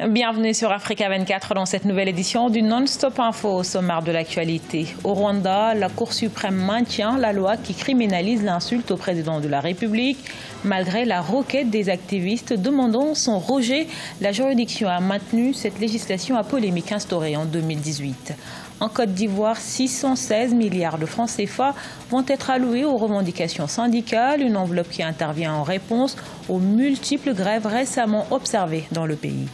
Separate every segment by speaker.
Speaker 1: Bienvenue sur Africa 24 dans cette nouvelle édition du Non-Stop Info au sommaire de l'actualité. Au Rwanda, la Cour suprême maintient la loi qui criminalise l'insulte au président de la République. Malgré la requête des activistes demandant son rejet, la juridiction a maintenu cette législation à polémique instaurée en 2018. En Côte d'Ivoire, 616 milliards de francs CFA vont être alloués aux revendications syndicales, une enveloppe qui intervient en réponse aux multiples grèves récemment observées dans le pays.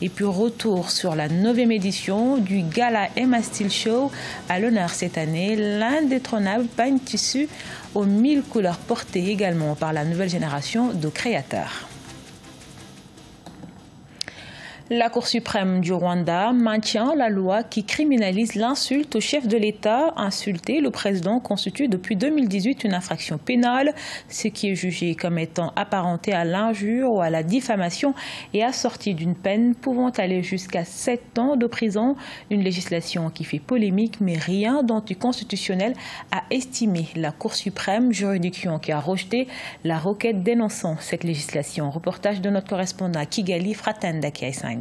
Speaker 1: Et puis retour sur la 9e édition du Gala Emma Steel Show. À l'honneur cette année, l'indétrônable pagne tissu aux 1000 couleurs portées également par la nouvelle génération de créateurs. La Cour suprême du Rwanda maintient la loi qui criminalise l'insulte au chef de l'État. Insulter le président constitue depuis 2018 une infraction pénale, ce qui est jugé comme étant apparenté à l'injure ou à la diffamation et assorti d'une peine pouvant aller jusqu'à 7 ans de prison. Une législation qui fait polémique, mais rien d'anticonstitutionnel a estimé la Cour suprême, juridiction qui a rejeté la requête dénonçant cette législation. Reportage de notre correspondant à Kigali, Fratenda Kiaisanga.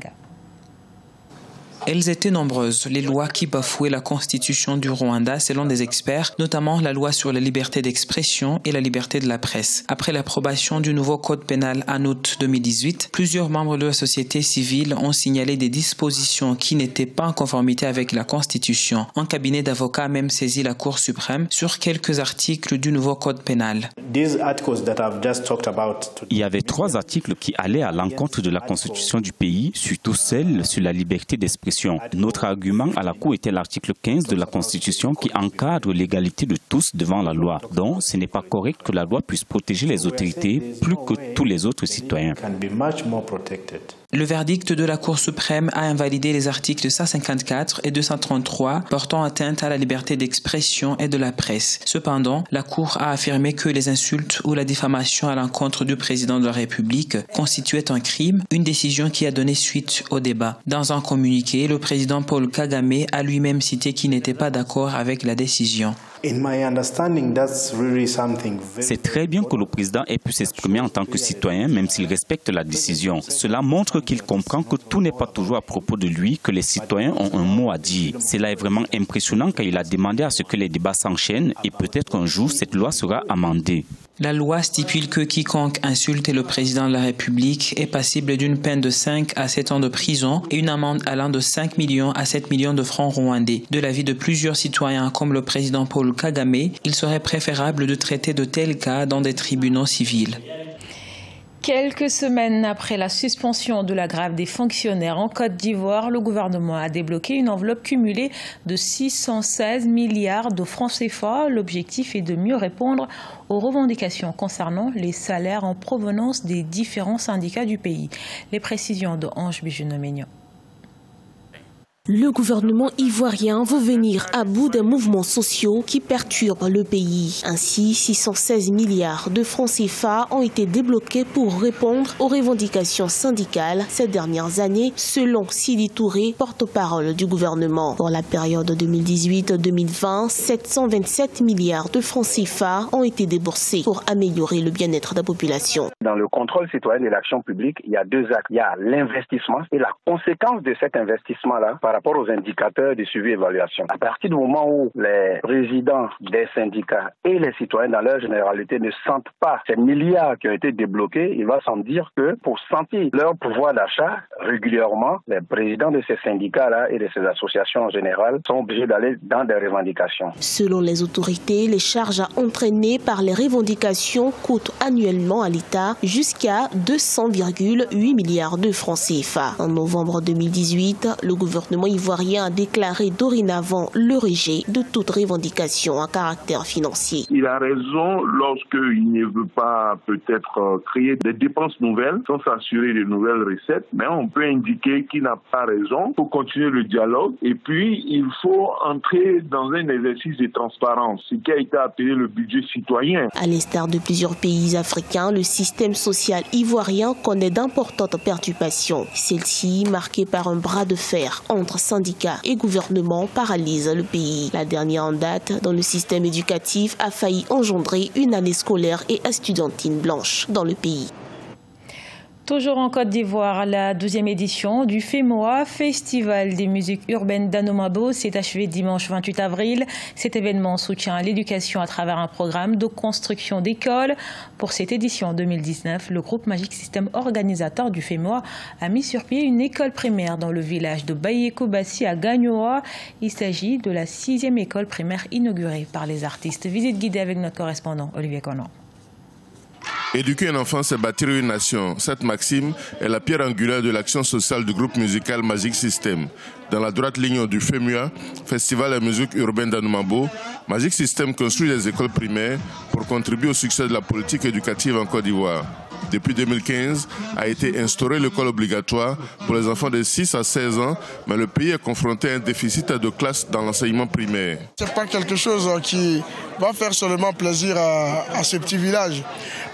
Speaker 2: Elles étaient nombreuses, les lois qui bafouaient la constitution du Rwanda selon des experts, notamment la loi sur la liberté d'expression et la liberté de la presse. Après l'approbation du nouveau code pénal en août 2018, plusieurs membres de la société civile ont signalé des dispositions qui n'étaient pas en conformité avec la constitution. Un cabinet d'avocats a même saisi la Cour suprême sur quelques articles du nouveau code pénal.
Speaker 3: Il y avait 3 articles qui allaient à l'encontre de la constitution du pays, surtout celle sur la liberté d'expression. Notre argument à la Cour était l'article 15 de la Constitution qui encadre l'égalité de tous devant la loi. Donc, ce n'est pas correct que la loi puisse protéger les autorités plus que tous les autres citoyens.
Speaker 2: Le verdict de la Cour suprême a invalidé les articles 154 et 233 portant atteinte à la liberté d'expression et de la presse. Cependant, la Cour a affirmé que les insultes ou la diffamation à l'encontre du président de la République constituaient un crime, une décision qui a donné suite au débat. Dans un communiqué, le président Paul Kagame a lui-même cité qu'il n'était pas d'accord avec la décision.
Speaker 3: C'est très bien que le président ait pu s'exprimer en tant que citoyen, même s'il respecte la décision. Cela montre qu'il comprend que tout n'est pas toujours à propos de lui, que les citoyens ont un mot à dire. Cela est vraiment impressionnant car il a demandé à ce que les débats s'enchaînent et peut-être qu'un jour cette loi sera amendée.
Speaker 2: La loi stipule que quiconque insulte le président de la République est passible d'une peine de 5 à 7 ans de prison et une amende allant de 5 millions à 7 millions de francs rwandais. De l'avis de plusieurs citoyens comme le président Paul Kagame, il serait préférable de traiter de tels cas dans des tribunaux civils.
Speaker 1: Quelques semaines après la suspension de la grève des fonctionnaires en Côte d'Ivoire, le gouvernement a débloqué une enveloppe cumulée de 616 milliards de francs CFA. L'objectif est de mieux répondre aux revendications concernant les salaires en provenance des différents syndicats du pays. Les précisions de Ange Bijounomignon.
Speaker 4: Le gouvernement ivoirien veut venir à bout des mouvements sociaux qui perturbent le pays. Ainsi, 616 milliards de francs CFA ont été débloqués pour répondre aux revendications syndicales ces dernières années, selon Sidi Touré, porte-parole du gouvernement. Pour la période 2018-2020, 727 milliards de francs CFA ont été déboursés pour améliorer le bien-être de la population.
Speaker 5: Dans le contrôle citoyen de l'action publique, il y a 2 actes. Il y a l'investissement et la conséquence de cet investissement-là par rapport aux indicateurs de suivi et évaluation. À partir du moment où les présidents des syndicats et les citoyens dans leur généralité ne sentent pas ces milliards qui ont été débloqués, il va sans dire que pour sentir leur pouvoir d'achat, régulièrement, les présidents de ces syndicats-là et de ces associations en général sont obligés d'aller dans des revendications.
Speaker 4: Selon les autorités, les charges entraînées par les revendications coûtent annuellement à l'État jusqu'à 200,8 milliards de francs CFA. En novembre 2018, le gouvernement ivoirien a déclaré dorénavant le rejet de toute revendication à caractère financier.
Speaker 6: Il a raison lorsqu'il ne veut pas peut-être créer des dépenses nouvelles sans s'assurer de nouvelles recettes, mais on peut indiquer qu'il n'a pas raison pour continuer le dialogue et puis il faut entrer dans un exercice de transparence, ce qui a été appelé le budget citoyen.
Speaker 4: À l'instar de plusieurs pays africains, le système social ivoirien connaît d'importantes perturbations. Celle-ci, marquée par un bras de fer entre syndicats et gouvernement, paralyse le pays. La dernière en date dans le système éducatif a failli engendrer une année scolaire et estudiantine blanche dans le pays.
Speaker 1: Toujours en Côte d'Ivoire, la 12e édition du FEMOA, Festival des musiques urbaines d'Anoumabo, s'est achevée dimanche 28 avril. Cet événement soutient l'éducation à travers un programme de construction d'écoles. Pour cette édition 2019, le groupe Magic System, organisateur du FEMOA, a mis sur pied une école primaire dans le village de Bayekou-Bassi à Gagnoa. Il s'agit de la 6e école primaire inaugurée par les artistes. Visite guidée avec notre correspondant Olivier Conan.
Speaker 7: Éduquer un enfant, c'est bâtir une nation. Cette maxime est la pierre angulaire de l'action sociale du groupe musical Magic System. Dans la droite ligne du FEMUA, Festival de musique urbaine d'Anoumabo, Magic System construit des écoles primaires pour contribuer au succès de la politique éducative en Côte d'Ivoire. Depuis 2015, a été instaurée l'école obligatoire pour les enfants de 6 à 16 ans, mais le pays est confronté à un déficit de classes dans l'enseignement primaire.
Speaker 8: Ce n'est pas quelque chose qui va faire seulement plaisir à ce petit village,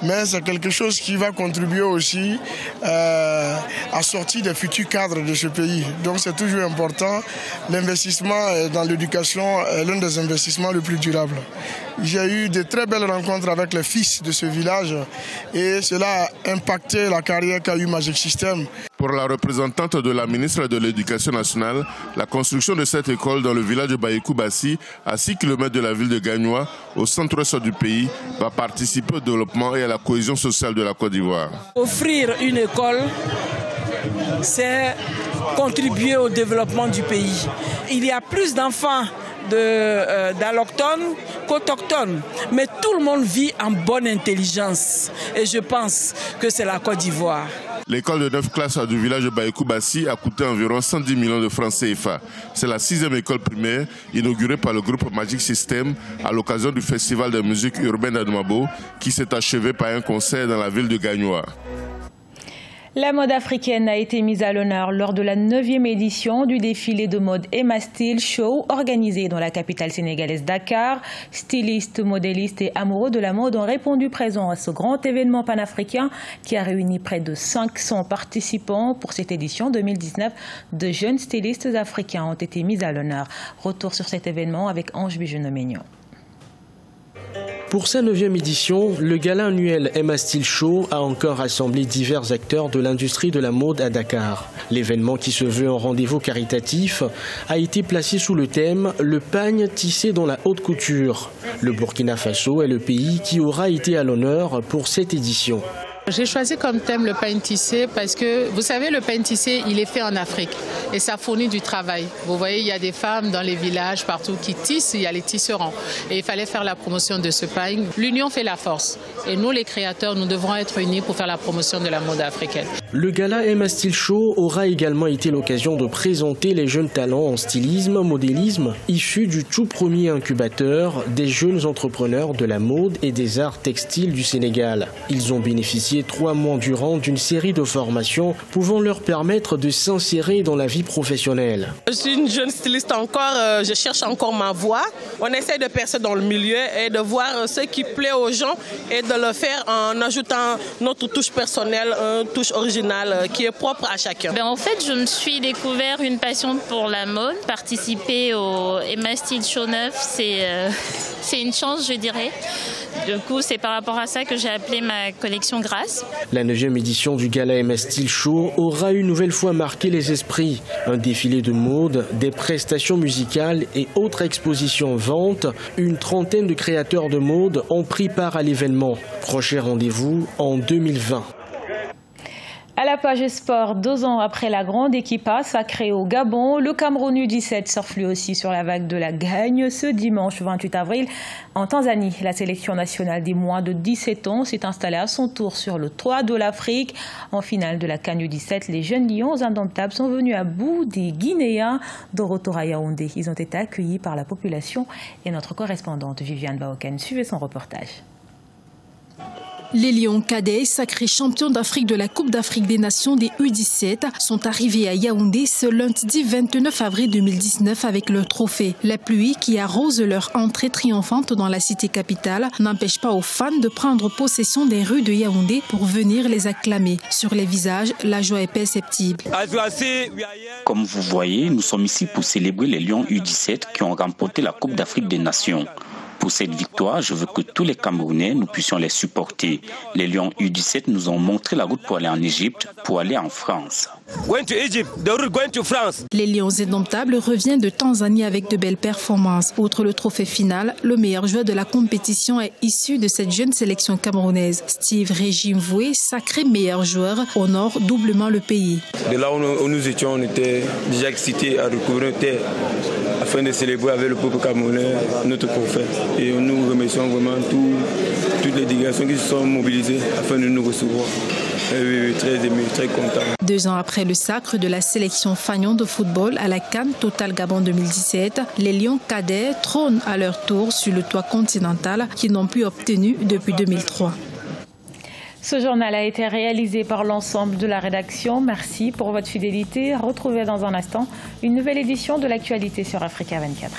Speaker 8: mais c'est quelque chose qui va contribuer aussi à sortir des futurs cadres de ce pays. Donc c'est toujours important. L'investissement dans l'éducation est l'un des investissements les plus durables. J'ai eu de très belles rencontres avec les fils de ce village et cela a impacté la carrière qu'a eu Magic System.
Speaker 7: Pour la représentante de la ministre de l'Éducation nationale, la construction de cette école dans le village de Bayekou-Bassi, à 6 km de la ville de Gagnoa, au centre-ouest du pays, va participer au développement et à la cohésion sociale de la Côte d'Ivoire.
Speaker 9: Offrir une école, c'est contribuer au développement du pays. Il y a plus d'enfants d'allochtones qu'autochtones, mais tout le monde vit en bonne intelligence et je pense que c'est la Côte d'Ivoire.
Speaker 7: L'école de 9 classes du village de Bayekou-Bassi a coûté environ 110 millions de francs CFA. C'est la 6e école primaire inaugurée par le groupe Magic System à l'occasion du Festival de musique urbaine d'Anoumabo qui s'est achevé par un concert dans la ville de Gagnoa.
Speaker 1: La mode africaine a été mise à l'honneur lors de la 9e édition du défilé de mode Emma Style Show organisé dans la capitale sénégalaise Dakar. Stylistes, modélistes et amoureux de la mode ont répondu présents à ce grand événement panafricain qui a réuni près de 500 participants. Pour cette édition 2019, de jeunes stylistes africains ont été mis à l'honneur. Retour sur cet événement avec Ange Bijonomegnon.
Speaker 10: Pour sa 9e édition, le gala annuel Emma Style Show a encore rassemblé divers acteurs de l'industrie de la mode à Dakar. L'événement, qui se veut un rendez-vous caritatif, a été placé sous le thème « Le pagne tissé dans la haute couture ». Le Burkina Faso est le pays qui aura été à l'honneur pour cette édition.
Speaker 11: J'ai choisi comme thème le pagne tissé parce que, vous savez, le pagne tissé, il est fait en Afrique et ça fournit du travail. Vous voyez, il y a des femmes dans les villages, partout, qui tissent, il y a les tisserands. Et il fallait faire la promotion de ce pagne. L'union fait la force. Et nous, les créateurs, nous devrons être unis pour faire la promotion de la mode africaine.
Speaker 10: Le gala Emma Style Show aura également été l'occasion de présenter les jeunes talents en stylisme, modélisme, issus du tout premier incubateur des jeunes entrepreneurs de la mode et des arts textiles du Sénégal. Ils ont bénéficié 3 mois durant d'une série de formations pouvant leur permettre de s'insérer dans la vie professionnelle.
Speaker 12: Je suis une jeune styliste encore, je cherche encore ma voie. On essaie de percer dans le milieu et de voir ce qui plaît aux gens et de le faire en ajoutant notre touche personnelle, une touche originale qui est propre à chacun.
Speaker 13: En fait, je me suis découvert une passion pour la mode. Participer au Emma Style Show 9, c'est une chance, je dirais. Du coup, c'est par rapport à ça que j'ai appelé ma collection Grâce.
Speaker 10: La 9e édition du gala Emma Style Show aura une nouvelle fois marqué les esprits. Un défilé de mode, des prestations musicales et autres expositions ventes. Une trentaine de créateurs de mode ont pris part à l'événement. Prochain rendez-vous en 2020.
Speaker 1: À la page sport, 2 ans après la grande équipa sacrée au Gabon, le Cameroun U17 surfe lui aussi sur la vague de la gagne ce dimanche 28 avril en Tanzanie. La sélection nationale des moins de 17 ans s'est installée à son tour sur le toit de l'Afrique. En finale de la CAN U17, les jeunes lions indomptables sont venus à bout des Guinéens de retour à Yaoundé. Ils ont été accueillis par la population et notre correspondante Viviane Baoken suivait son reportage.
Speaker 14: Les Lions cadets, sacrés champions d'Afrique de la Coupe d'Afrique des Nations des U17, sont arrivés à Yaoundé ce lundi 29 avril 2019 avec leur trophée. La pluie qui arrose leur entrée triomphante dans la cité capitale n'empêche pas aux fans de prendre possession des rues de Yaoundé pour venir les acclamer. Sur les visages, la joie est perceptible.
Speaker 3: Comme vous voyez, nous sommes ici pour célébrer les Lions U17 qui ont remporté la Coupe d'Afrique des Nations. Pour cette victoire, je veux que tous les Camerounais, nous puissions les supporter. Les Lions U17 nous ont montré la route pour aller en Égypte, pour aller en France.
Speaker 14: Les Lions indomptables reviennent de Tanzanie avec de belles performances. Outre le trophée final, le meilleur joueur de la compétition est issu de cette jeune sélection camerounaise. Steve Régime Voué, sacré meilleur joueur, honore doublement le pays.
Speaker 15: De là où nous étions, on était déjà excités à recouvrir nos terres afin de célébrer avec le peuple camerounais notre trophée. Et nous remercions vraiment toutes les délégations qui se sont mobilisées afin de nous recevoir. Oui, très ému, très content.
Speaker 14: 2 ans après le sacre de la sélection fagnon de football à la CAN Total Gabon 2017, les Lions cadets trônent à leur tour sur le toit continental qu'ils n'ont plus obtenu depuis 2003.
Speaker 1: Ce journal a été réalisé par l'ensemble de la rédaction. Merci pour votre fidélité. Retrouvez dans un instant une nouvelle édition de l'actualité sur Africa 24.